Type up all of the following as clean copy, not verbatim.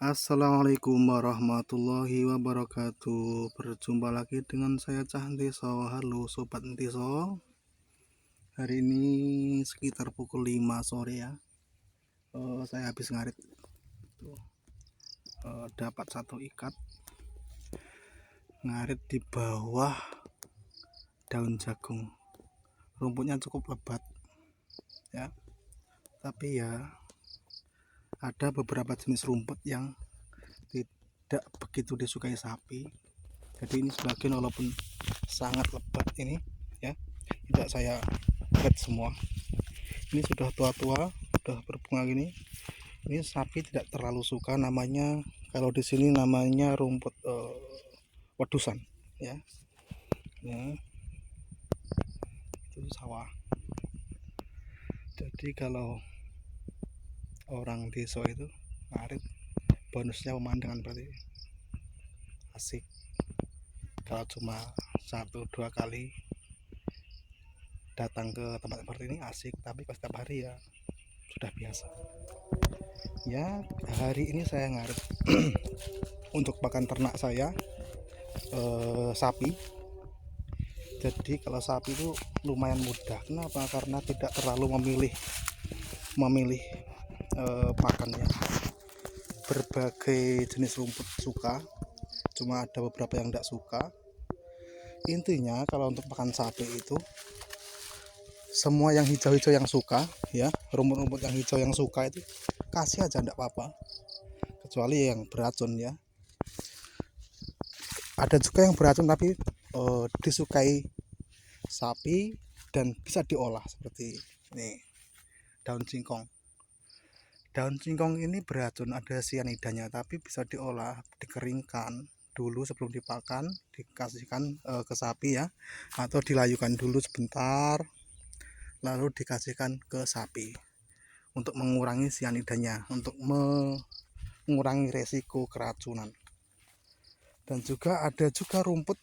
Assalamualaikum warahmatullahi wabarakatuh. Berjumpa lagi dengan saya Cah Entiso. Halo Sobat Entiso. Hari ini sekitar pukul 5 sore ya. Saya habis ngarit. Dapat satu ikat. Ngarit di bawah daun jagung. Rumputnya cukup lebat ya. Tapi ya ada beberapa jenis rumput yang tidak begitu disukai sapi. Jadi ini sebagian walaupun sangat lebat ini ya, tidak saya cut semua. Ini sudah tua-tua, sudah berbunga gini. Ini sapi tidak terlalu suka, namanya kalau di sini namanya rumput wedusan ya. Ya, itu sawah. Jadi kalau orang desa itu ngarit, bonusnya pemandangan berarti asik. Kalau cuma 1-2 kali datang ke tempat seperti ini asik, tapi kalau setiap hari ya sudah biasa. Ya, hari ini saya ngarit untuk pakan ternak saya, sapi. Jadi kalau sapi itu lumayan mudah. Kenapa? Karena tidak terlalu memilih pakannya. Berbagai jenis rumput suka, cuma ada beberapa yang tidak suka. Intinya kalau untuk pakan sapi itu semua yang hijau-hijau yang suka ya, rumput-rumput yang hijau yang suka itu kasih aja, tidak apa-apa, kecuali yang beracun ya. Ada juga yang beracun tapi disukai sapi dan bisa diolah, seperti ini daun singkong. Daun singkong ini beracun, ada sianidanya, tapi bisa diolah, dikeringkan dulu sebelum dipakan, dikasihkan ke sapi ya, atau dilayukan dulu sebentar lalu dikasihkan ke sapi untuk mengurangi sianidanya, untuk mengurangi resiko keracunan. Dan juga ada juga rumput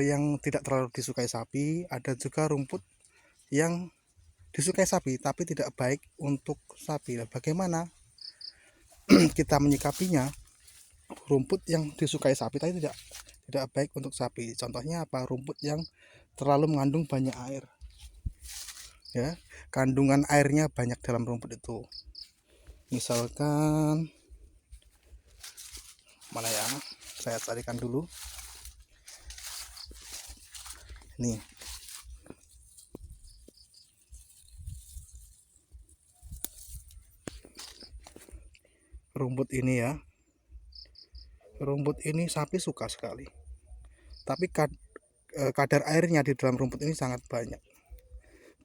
yang tidak terlalu disukai sapi, ada juga rumput yang disukai sapi tapi tidak baik untuk sapi. Bagaimana kita menyikapinya? Rumput yang disukai sapi tapi tidak baik untuk sapi. Contohnya apa? Rumput yang terlalu mengandung banyak air. Ya, kandungan airnya banyak dalam rumput itu. Misalkan mana ya? Saya carikan dulu. Nih, rumput ini ya, rumput ini sapi suka sekali, tapi kadar airnya di dalam rumput ini sangat banyak.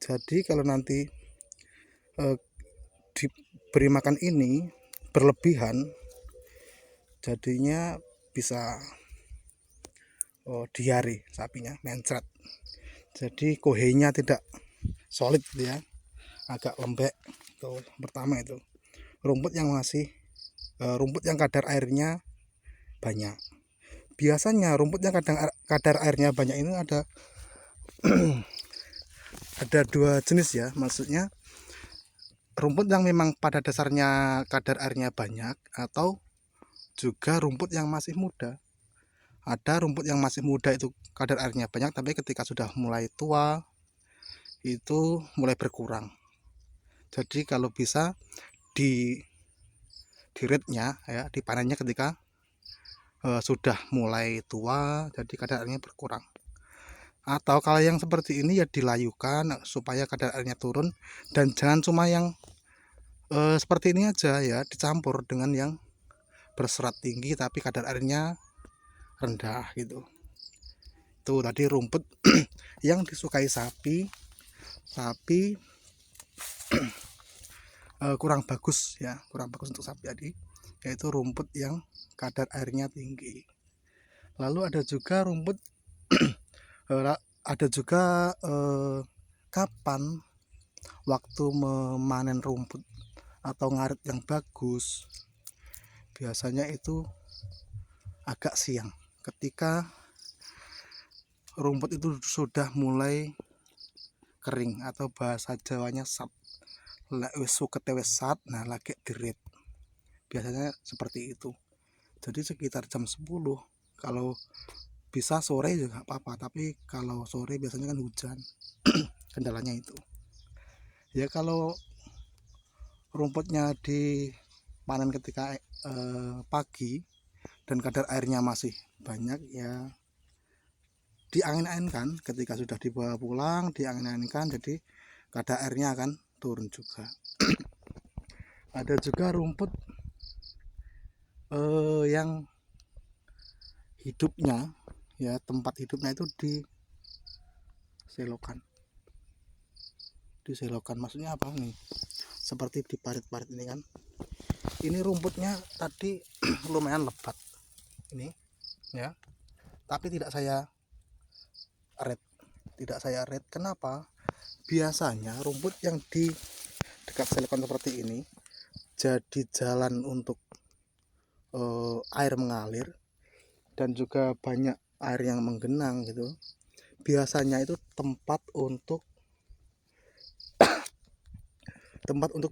Jadi kalau nanti diberi makan ini berlebihan, jadinya bisa diare sapinya, mencret. Jadi kohenya tidak solid ya, agak lembek. Itu pertama, itu rumput yang rumput yang kadar airnya banyak. Biasanya rumput yang kadar airnya banyak ini ada ada dua jenis ya, maksudnya rumput yang memang pada dasarnya kadar airnya banyak, atau juga rumput yang masih muda. Ada rumput yang masih muda itu kadar airnya banyak, tapi ketika sudah mulai tua itu mulai berkurang. Jadi kalau bisa di rate-nya ya, dipanennya ketika sudah mulai tua, jadi kadar airnya berkurang. Atau kalau yang seperti ini ya dilayukan supaya kadar airnya turun, dan jangan cuma yang seperti ini aja ya, dicampur dengan yang berserat tinggi tapi kadar airnya rendah gitu. Itu tadi rumput yang disukai sapi kurang bagus ya, kurang bagus untuk sapi tadi, yaitu rumput yang kadar airnya tinggi. Lalu ada juga rumput ada juga kapan waktu memanen rumput atau ngarit yang bagus. Biasanya itu agak siang, ketika rumput itu sudah mulai kering, atau bahasa Jawanya sat. Lek wis sukete wis sat, nah lagi dirit. biasanya seperti itu. Jadi sekitar jam 10, kalau bisa sore juga apa-apa, tapi kalau sore biasanya kan hujan. Kendalanya itu ya. Kalau rumputnya dipanen ketika pagi dan kadar airnya masih banyak ya, diangin-anginkan. Ketika sudah dibawa pulang diangin-anginkan, jadi kadar airnya akan turun juga. Ada juga rumput yang hidupnya ya, tempat hidupnya itu diselokan. Maksudnya apa nih? Seperti di parit-parit ini kan, ini rumputnya tadi lumayan lebat ini ya, tapi tidak saya red. Kenapa? Biasanya rumput yang di dekat selokan seperti ini jadi jalan untuk air mengalir dan juga banyak air yang menggenang gitu. Biasanya itu tempat untuk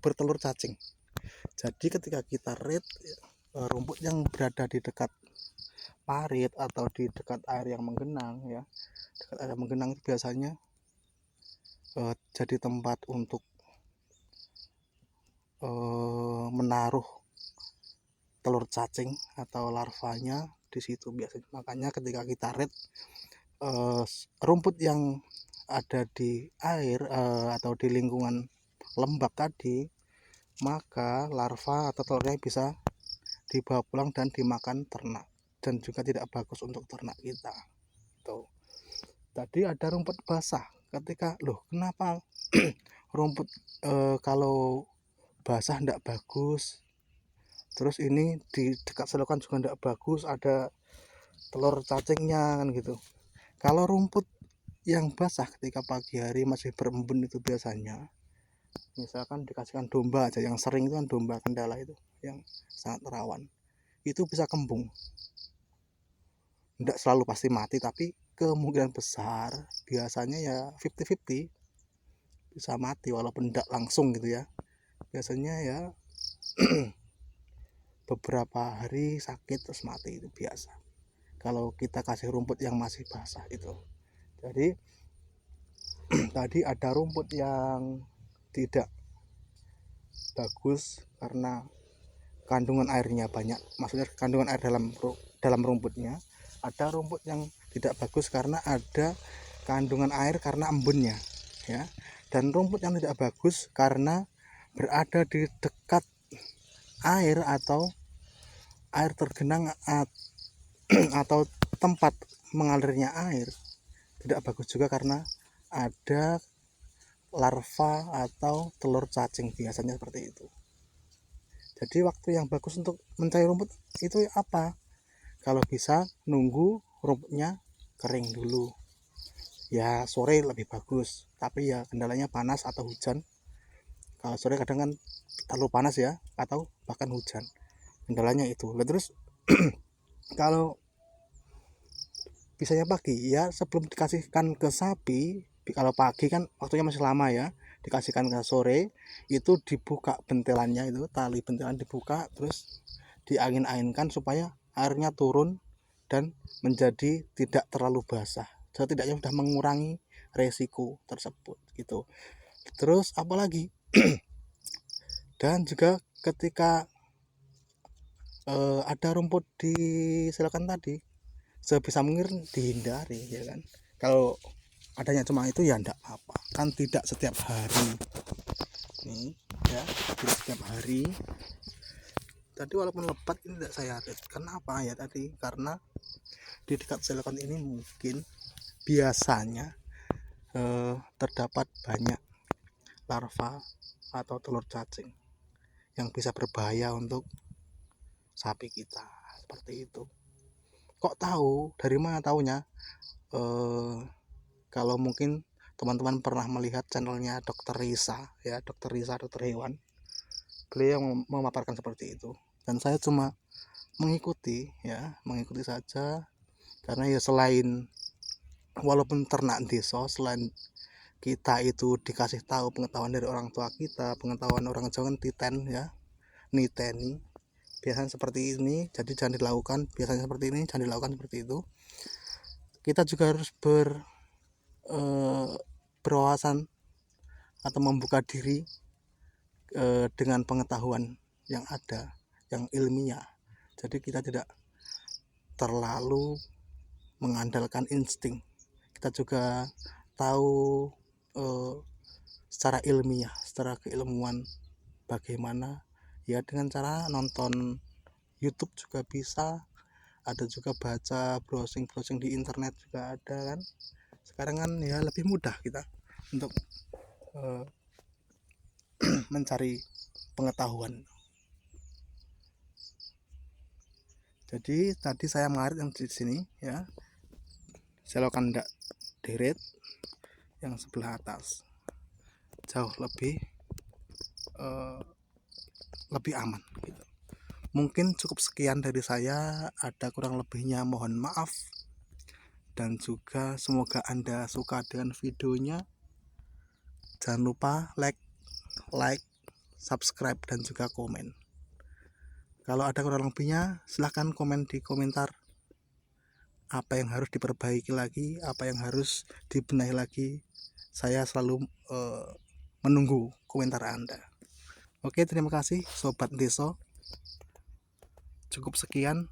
bertelur cacing. Jadi ketika kita red rumput yang berada di dekat parit atau di dekat air yang menggenang ya, dekat air yang menggenang itu biasanya jadi tempat untuk menaruh telur cacing atau larvanya di situ biasanya. Makanya ketika kita red rumput yang ada di air atau di lingkungan lembab tadi, maka larva atau telurnya bisa dibawa pulang dan dimakan ternak, dan juga tidak bagus untuk ternak kita. Tuh. Tadi ada rumput basah. Ketika kenapa rumput kalau basah tidak bagus, terus ini di dekat selokan juga tidak bagus, ada telur cacingnya kan gitu. Kalau rumput yang basah ketika pagi hari masih berembun itu biasanya, misalkan dikasihkan domba aja, yang sering itu kan domba kendala itu yang sangat rawan, itu bisa kembung. Tidak selalu pasti mati, tapi kemungkinan besar biasanya ya 50-50 bisa mati, walaupun tidak langsung gitu ya. Biasanya ya beberapa hari sakit terus mati, itu biasa kalau kita kasih rumput yang masih basah itu. Jadi tadi ada rumput yang tidak bagus karena kandungan airnya banyak, maksudnya kandungan air dalam rumputnya. Ada rumput yang tidak bagus karena ada kandungan air karena embunnya ya, dan rumput yang tidak bagus karena berada di dekat air atau air tergenang atau tempat mengalirnya air. Tidak bagus juga karena ada larva atau telur cacing, biasanya seperti itu. Jadi waktu yang bagus untuk mencari rumput itu apa? Kalau bisa nunggu rumputnya kering dulu ya, sore lebih bagus, tapi ya kendalanya panas atau hujan. Kalau sore kadang kan terlalu panas ya, atau bahkan hujan, kendalanya itu. Terus kalau bisanya pagi ya, sebelum dikasihkan ke sapi, kalau pagi kan waktunya masih lama ya, dikasihkan ke sore itu dibuka bentelannya, itu tali bentelan dibuka, terus diangin-anginkan supaya airnya turun dan menjadi tidak terlalu basah, setidaknya sudah mengurangi resiko tersebut gitu. Terus apalagi dan juga ketika ada rumput di selokan tadi, sebisa mungkin dihindari ya kan. Kalau adanya cuma itu ya enggak apa, kan tidak setiap hari nih ya, tidak setiap hari. Tadi walaupun lebat ini tidak saya red. Kenapa ya tadi? Karena di dekat selokan ini mungkin biasanya terdapat banyak larva atau telur cacing yang bisa berbahaya untuk sapi kita, seperti itu. Kok tahu? Dari mana taunya? Kalau mungkin teman-teman pernah melihat channelnya Dokter Risa ya, Dokter Risa, dokter hewan, beliau memaparkan seperti itu, dan saya cuma mengikuti saja. Karena ya selain walaupun ternak desa, selain kita itu dikasih tahu pengetahuan dari orang tua kita, pengetahuan orang Jawa titen ya, niteni, biasanya seperti ini, jadi jangan dilakukan. Biasanya seperti ini, jangan dilakukan seperti itu. Kita juga harus berwawasan atau membuka diri dengan pengetahuan yang ada, yang ilmiah. Jadi kita tidak terlalu mengandalkan insting. Kita juga tahu secara ilmiah, secara keilmuan bagaimana, ya dengan cara nonton YouTube juga bisa, ada juga baca browsing di internet juga ada kan. Sekarang kan ya lebih mudah kita untuk mencari pengetahuan. Jadi tadi saya mengarit yang di sini ya, saya lakukan deret yang sebelah atas, jauh lebih aman gitu. Mungkin cukup sekian dari saya, ada kurang lebihnya mohon maaf, dan juga semoga Anda suka dengan videonya. Jangan lupa like, subscribe, dan juga komen. Kalau ada kurang lebihnya silahkan komen di komentar, apa yang harus diperbaiki lagi, apa yang harus dibenahi lagi. Saya selalu menunggu komentar Anda. Oke, terima kasih Sobat Deso. Cukup sekian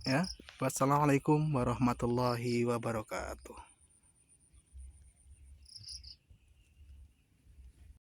ya. Wassalamualaikum warahmatullahi wabarakatuh.